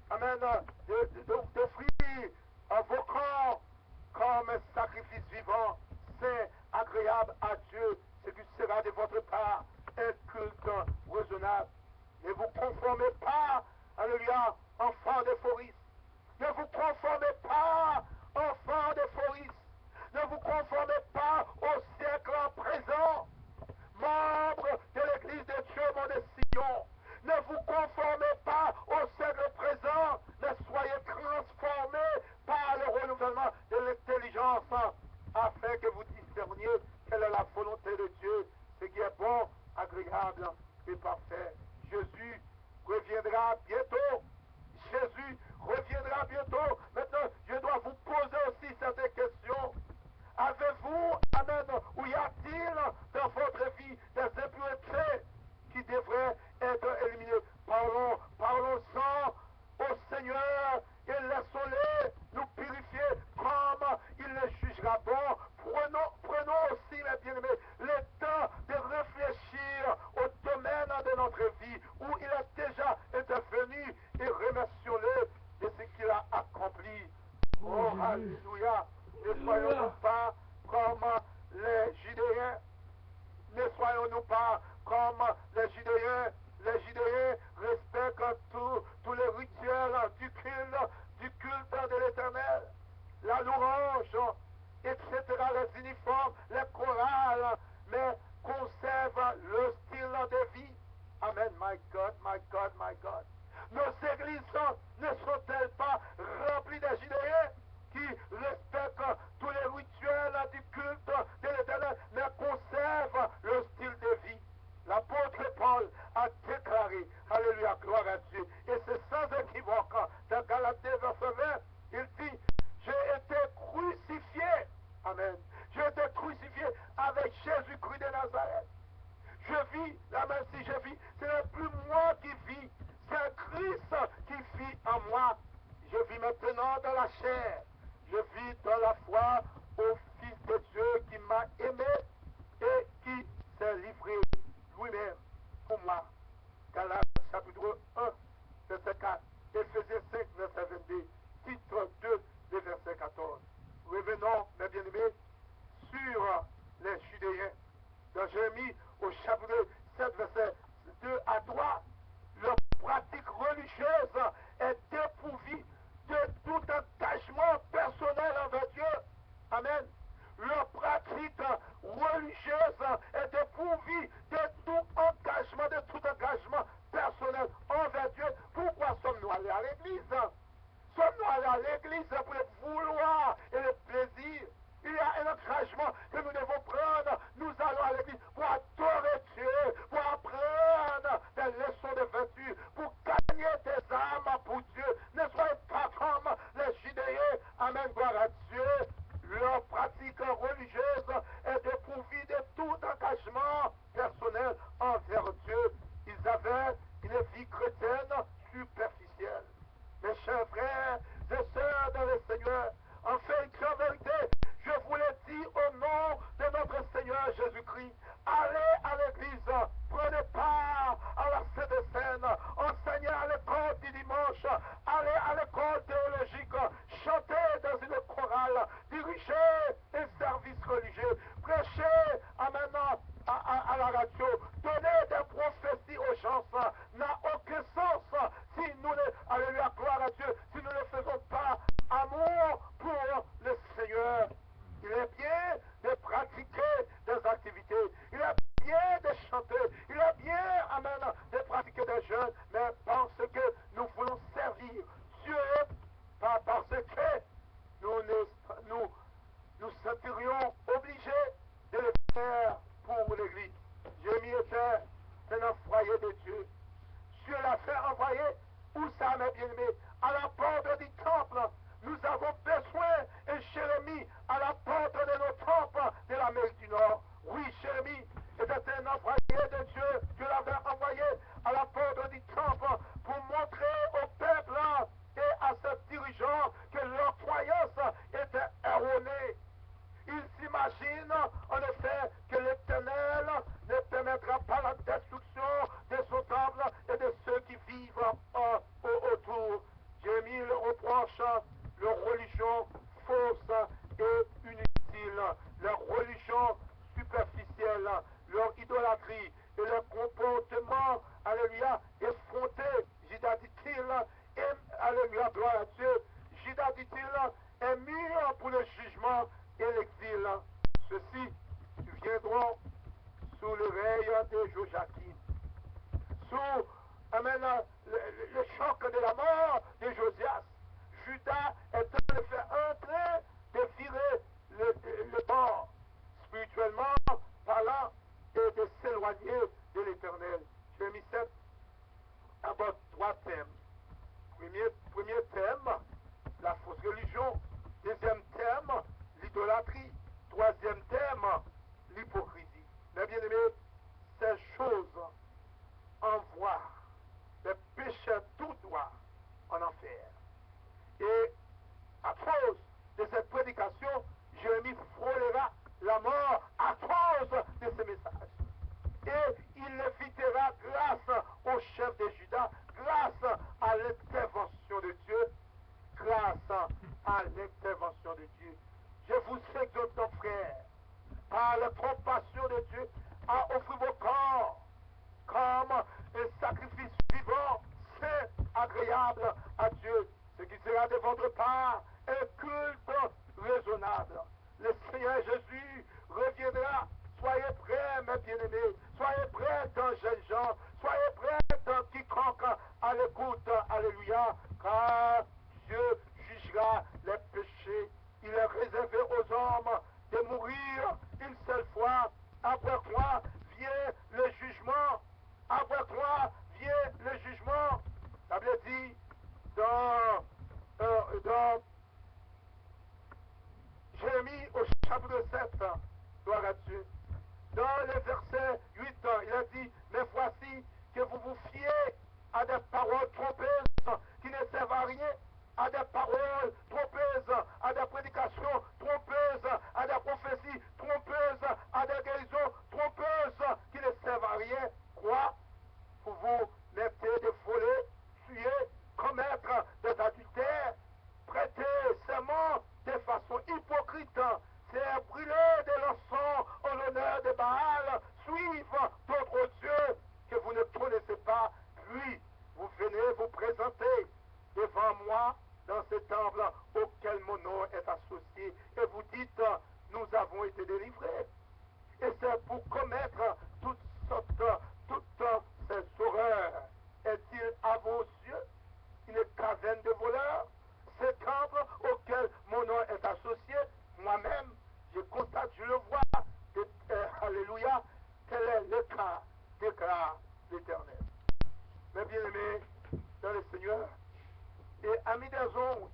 [SPEAKER 1] amen, d'offrir vos corps comme un sacrifice vivant. C'est agréable à Dieu, ce qui sera de votre part un culte raisonnable. Ne vous conformez pas, alléluia, enfants de Faurice. Ne vous conformez pas, enfants de Faurice. Ne vous conformez pas au siècle présent. Membres de l'église de Dieu, mon de Sion. Ne vous conformez pas au siècle présent, mais soyez transformés par le renouvellement de l'intelligence, afin que vous discerniez quelle est la volonté de Dieu, ce qui est bon, agréable et parfait. Jésus reviendra bientôt. Jésus reviendra bientôt. Maintenant, je dois vous poser aussi cette question. Avez-vous, amen, ou y a-t-il dans votre vie des impuretés qui devraient être éliminées? Parlons-en au Seigneur et laissons-les nous purifier comme il les jugera bon. Prenons aussi, mes bien-aimés, le temps de réfléchir au domaine de notre vie où il a déjà intervenu et remercions-le de ce qu'il a accompli. Oh, alléluia! Ne soyons-nous pas comme les Judéens. Ne soyons-nous pas comme les Judéens. Les Judéens respectent tous les rituels du culte de l'Éternel. La louange, etc., les uniformes, les chorales, mais conservent le style de vie. Amen. My God, my God, my God. Nos églises ne sont-elles pas remplies de Judéens qui respectent tous les rituels du culte de l'Éternel, mais conservent le style de vie? L'apôtre Paul a déclaré, alléluia, gloire à Dieu, et c'est sans équivoque, dans Galates 2, verset 20, il dit, j'ai été crucifié, amen, j'ai été crucifié avec Jésus-Christ de Nazareth. Je vis, là même si je vis, ce n'est plus moi qui vis, c'est Christ qui vit en moi. Je vis maintenant dans la chair, je vis dans la foi au Fils de Dieu qui m'a aimé et qui s'est livré lui-même pour moi. Galates chapitre 1, verset 4, Éphésiens 5, verset 22, titre 2, le verset 14. Revenons, mes bien-aimés, cherchent leur religion fausse et inutile, leur religion superficielle, leur idolâtrie et leur comportement, alléluia, effronté, Judas dit-il, alléluia, gloire à Dieu, Judas dit-il, est mis pour le jugement et l'exil. Ceux-ci viendront sous le règne de Joachim, sous amen, le choc de la mort de Josias. Judas est en train de faire entrer, de virer le bord, spirituellement parlant, et de s'éloigner de l'éternel. Jérémie 7 aborde 3 thèmes. Premier thème, la fausse religion. Deuxième thème, l'idolâtrie. Troisième thème, l'hypocrisie. Mais bien aimé, ces choses envoient les pécheurs tout droit en enfer. Et à cause de cette prédication, Jérémie frôlera la mort à cause de ce message. Et il l'évitera grâce au chef de Judas, grâce à l'intervention de Dieu, grâce à l'intervention de Dieu. Je vous exhorte, mon frère, par la compassion de Dieu, à offrir vos corps comme un sacrifice vivant, saint, agréable à Dieu, ce qui sera de votre part un culte raisonnable. Le Seigneur Jésus reviendra. Soyez prêts, mes bien-aimés. Soyez prêts, dans jeunes gens. Soyez prêts, dans quiconque à l'écoute. Alléluia. Car Dieu jugera les péchés. Il est réservé aux hommes de mourir une seule fois. Après quoi vient le jugement. Après quoi vient le jugement. La Bible dit dans Jérémie au chapitre 7, gloire à Dieu. Dans le verset 8, il a dit, mais voici que vous vous fiez à des paroles trompeuses qui ne servent à rien, à des paroles trompeuses, à des prédications trompeuses, à des prophéties trompeuses, à des guérisons trompeuses qui ne servent à rien. Quoi? Vous vous mettez de voler, tuer, commettre des adultères, prêter serment de façon hypocrite, c'est brûler de l'encens en l'honneur de Baal, suivre d'autres dieux que vous ne connaissez pas, puis vous venez vous présenter devant moi dans ce temple auquel mon nom est associé, et vous dites, nous avons été délivrés. Et c'est pour commettre toutes ces horreurs. Est-il à vos yeux une caverne de voleurs? Ce temple auquel mon nom est associé, moi-même, je constate, je le vois, alléluia, tel est le cas, déclare l'Éternel. Mes bien-aimés dans le Seigneur, et amis des ondes,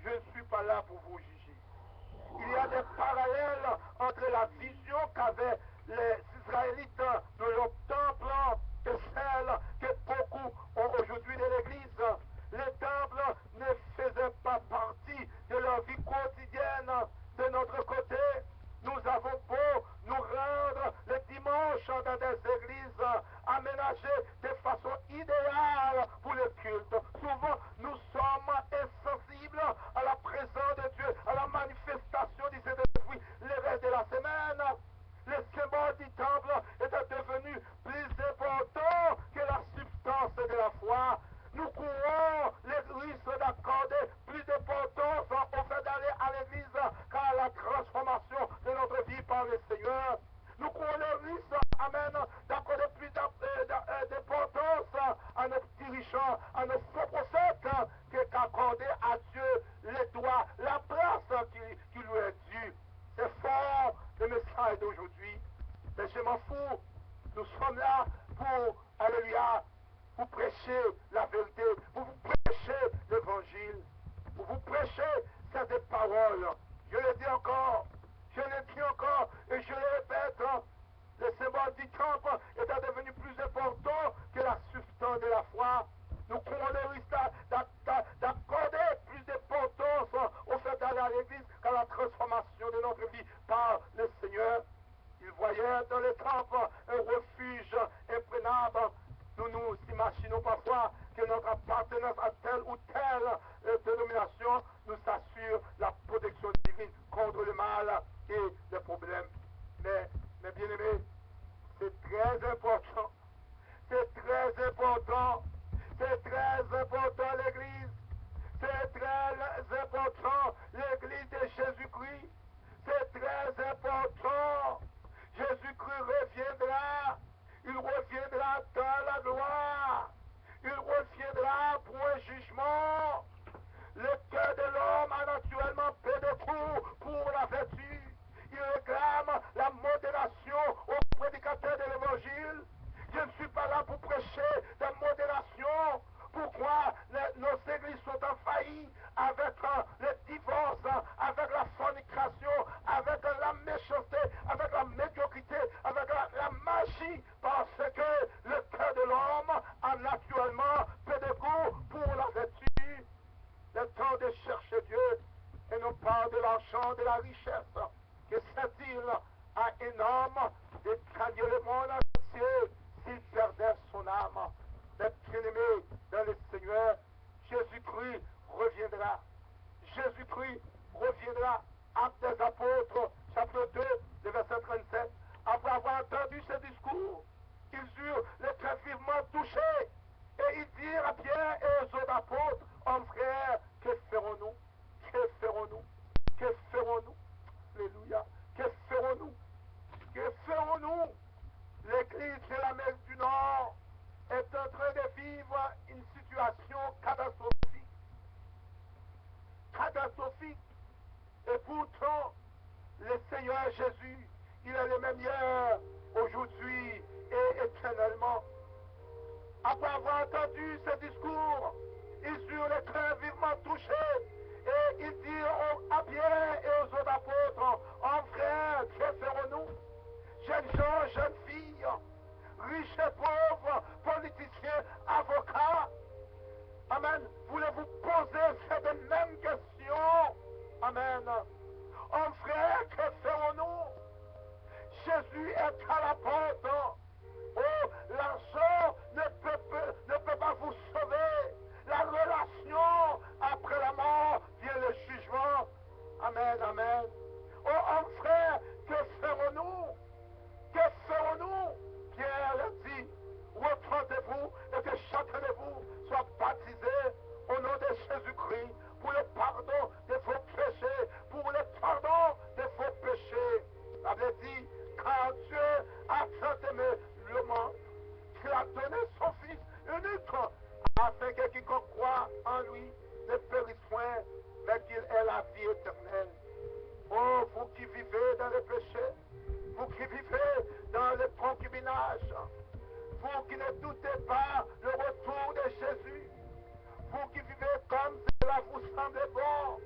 [SPEAKER 1] je ne suis pas là pour vous juger. Il y a des parallèles entre la vision qu'avaient les Israélites de leur temple et celle que beaucoup ont aujourd'hui de l'Église. Les temples ne faisaient pas partie de leur vie quotidienne. De notre côté, nous avons beau nous rendre le dimanche dans des églises aménagées de façon idéale pour le culte. Souvent, nous sommes insensibles à la présence de Dieu, à la manifestation du Saint-Esprit le reste de la semaine. Le symbole du temple était devenu plus important que la substance de la foi. Nous courons les risques d'accorder plus d'importance au fait d'aller à l'église qu'à la transformation de notre vie par le Seigneur. Nous courons le risque, amen, d'accorder plus d'importance à nos dirigeants, à nos prophètes, que d'accorder à Dieu les droits, la place qui lui est due. C'est fort le message d'aujourd'hui, mais je m'en fous. Nous sommes là pour, alléluia, vous prêchez la vérité, vous prêchez l'évangile, vous prêchez cette parole. Je le dis encore, je le dis encore et je le répète, le symbole du temple est devenu plus important que la substance de la foi. Nous courons le risque d'accorder plus d'importance au fait d'aller à l'église qu'à la transformation de notre vie par le Seigneur. Ils voyaient dans le temple un refuge imprenable. Nous nous imaginons parfois que notre appartenance à telle ou telle dénomination de chercher Dieu et non pas de l'argent, de la richesse. Que cet-il a un homme de gagner le monde entier s'il perdait son âme. Les bien-aimés dans le Seigneur, Jésus-Christ reviendra. Jésus-Christ reviendra. Actes des Apôtres, chapitre 2, le verset 37. Après avoir entendu ce discours, ils eurent le cœur vivement touché. Et ils dirent à Pierre et aux autres apôtres, hommes frères, que ferons-nous? Que ferons-nous? Que ferons-nous? Alléluia. Que ferons-nous? Que ferons-nous? L'Église de l'Amérique du Nord est en train de vivre une situation catastrophique. Catastrophique. Et pourtant, le Seigneur Jésus, il est le même hier, aujourd'hui et éternellement. Après avoir entendu ce discours, ils eurent le cœur vivement touché et ils dirent à Pierre et aux autres apôtres, en frère, que ferons-nous? Jeunes gens, jeunes filles, riches et pauvres, politiciens, avocats. Amen. Voulez-vous poser cette même question? Amen. En frère, que ferons-nous? Jésus est à la porte. Oh, l'argent ne peut pas vous sauver. La relation après la mort vient le jugement. Amen, amen. Oh, mon frère, que ferons-nous? Que ferons-nous? Pierre le dit, repentez-vous et que chacun de vous soit baptisé au nom de Jésus-Christ pour le pardon de vos péchés, pour le pardon de vos péchés. La Bible dit, car Dieu a tant aimé le monde qu'il a donné son Fils unique, afin que quiconque croit en lui ne périsse point, mais qu'il ait la vie éternelle. Oh, vous qui vivez dans le péché, vous qui vivez dans le concubinage, vous qui ne doutez pas le retour de Jésus, vous qui vivez comme cela vous semble bon,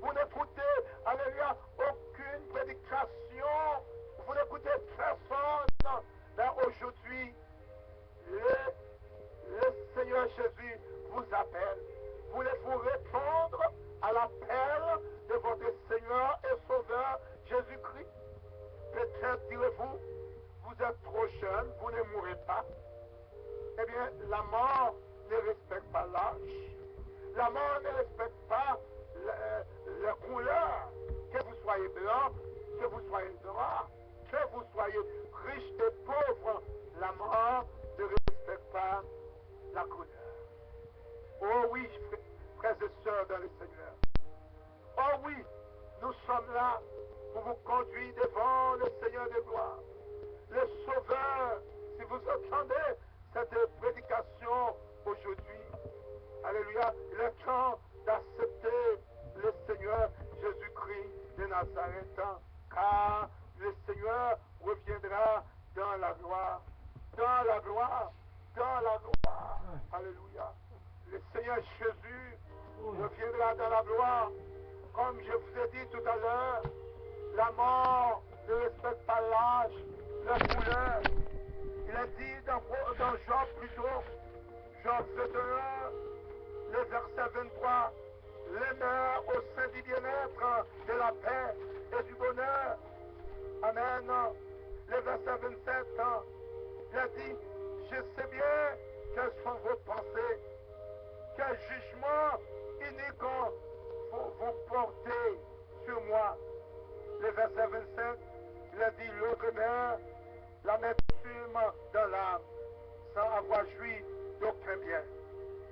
[SPEAKER 1] vous n'écoutez, alléluia, aucune prédication, vous n'écoutez personne, mais aujourd'hui, le Seigneur Jésus vous appelle. Voulez-vous répondre à l'appel de votre Seigneur et Sauveur Jésus-Christ? Peut-être direz-vous, vous êtes trop jeune, vous ne mourrez pas. Eh bien, la mort ne respecte pas l'âge. La mort ne respecte pas la couleur. Que vous soyez blanc, que vous soyez noir, que vous soyez riche et pauvre, la mort ne respecte pas la couleur. Oh oui, frères et sœurs dans le Seigneur. Oh oui, nous sommes là pour vous conduire devant le Seigneur de gloire. Le Sauveur, si vous entendez cette prédication aujourd'hui, alléluia, il est temps d'accepter le Seigneur Jésus-Christ de Nazareth, car le Seigneur reviendra dans la gloire, dans la gloire, dans la gloire. Alléluia. Le Seigneur Jésus reviendra dans la gloire. Comme je vous ai dit tout à l'heure, la mort ne respecte pas l'âge, la couleur. Il a dit dans Jean plutôt, Jean 21, le verset 23, l'honneur au sein du bien-être, de la paix et du bonheur. Amen. Le verset 27, il a dit, je sais bien quelles sont vos pensées, quel jugement unique vous portez sur moi. Le verset 27, il a dit, l'honneur, l'amertume dans l'âme, sans avoir joui d'aucun bien.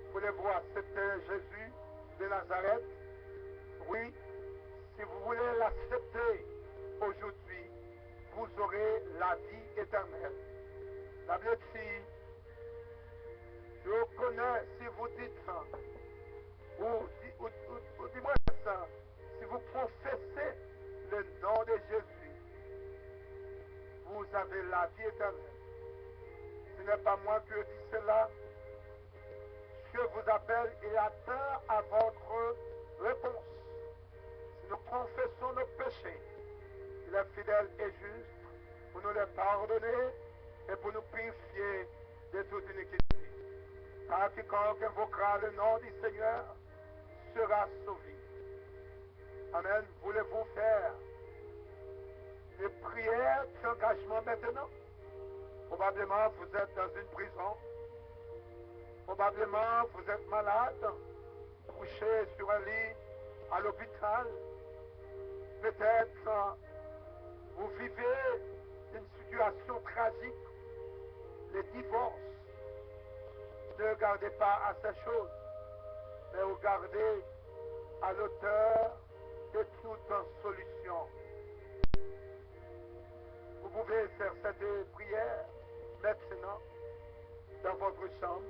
[SPEAKER 1] Vous voulez voir, c'était Jésus de Nazareth. Oui, si vous voulez l'accepter aujourd'hui, vous aurez la vie éternelle. La Bible dit, je connais, si vous dites ça, ou dis-moi ça, si vous professez le nom de Jésus, vous avez la vie éternelle. Ce n'est pas moi qui dis cela. Dieu vous appelle et attend à votre réponse. Si nous confessons nos péchés, il est fidèle et juste pour nous les pardonner et pour nous purifier de toute iniquité. Car quiconque invoquera le nom du Seigneur sera sauvé. Amen. Voulez-vous faire des prières d'engagement maintenant? Probablement vous êtes dans une prison. Probablement vous êtes malade, couché sur un lit à l'hôpital. Peut-être vous vivez une situation tragique, les divorces. Ne regardez pas à ces choses, mais regardez à l'auteur de toute solution. Vous pouvez faire cette prière maintenant dans votre chambre,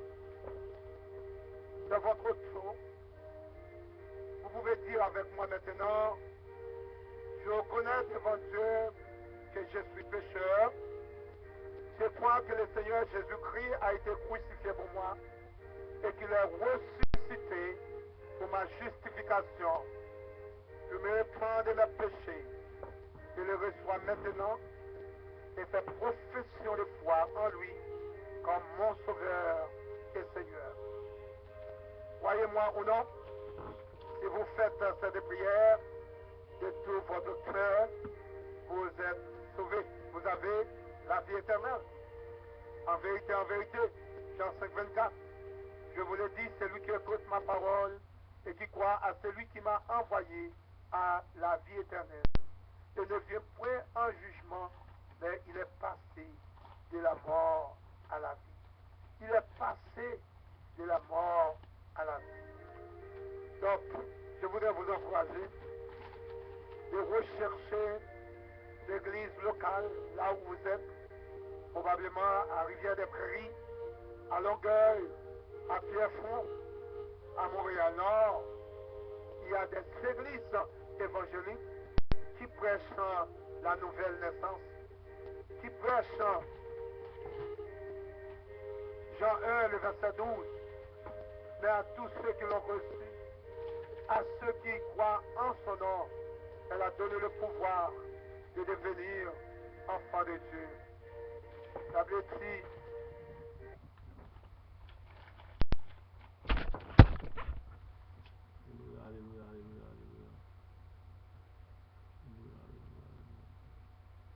[SPEAKER 1] dans votre auto. Vous pouvez dire avec moi maintenant, je reconnais devant Dieu que je suis pécheur. Je crois que le Seigneur Jésus-Christ a été crucifié pour moi et qu'il est ressuscité pour ma justification. Je me répands de mes péchés. Je le reçois maintenant et fais profession de foi en lui comme mon Sauveur et Seigneur. Croyez-moi ou non, si vous faites cette prière de tout votre cœur, vous êtes sauvés. Vous avez la vie éternelle. En vérité, Jean 5, 24, je vous le dis, celui qui écoute ma parole et qui croit à celui qui m'a envoyé a la vie éternelle. Et ne vient point en jugement, mais il est passé de la mort à la vie. Il est passé de la mort à la vie. Donc, je voudrais vous encourager de rechercher l'église locale, là où vous êtes, probablement à Rivière-des-Prairies, à Longueuil, à Pierrefonds, à Montréal-Nord. Il y a des églises évangéliques qui prêchent la nouvelle naissance, qui prêchent Jean 1, le verset 12, mais à tous ceux qui l'ont reçu, à ceux qui croient en son nom, elle a donné le pouvoir de devenir enfants de Dieu. La Bible dit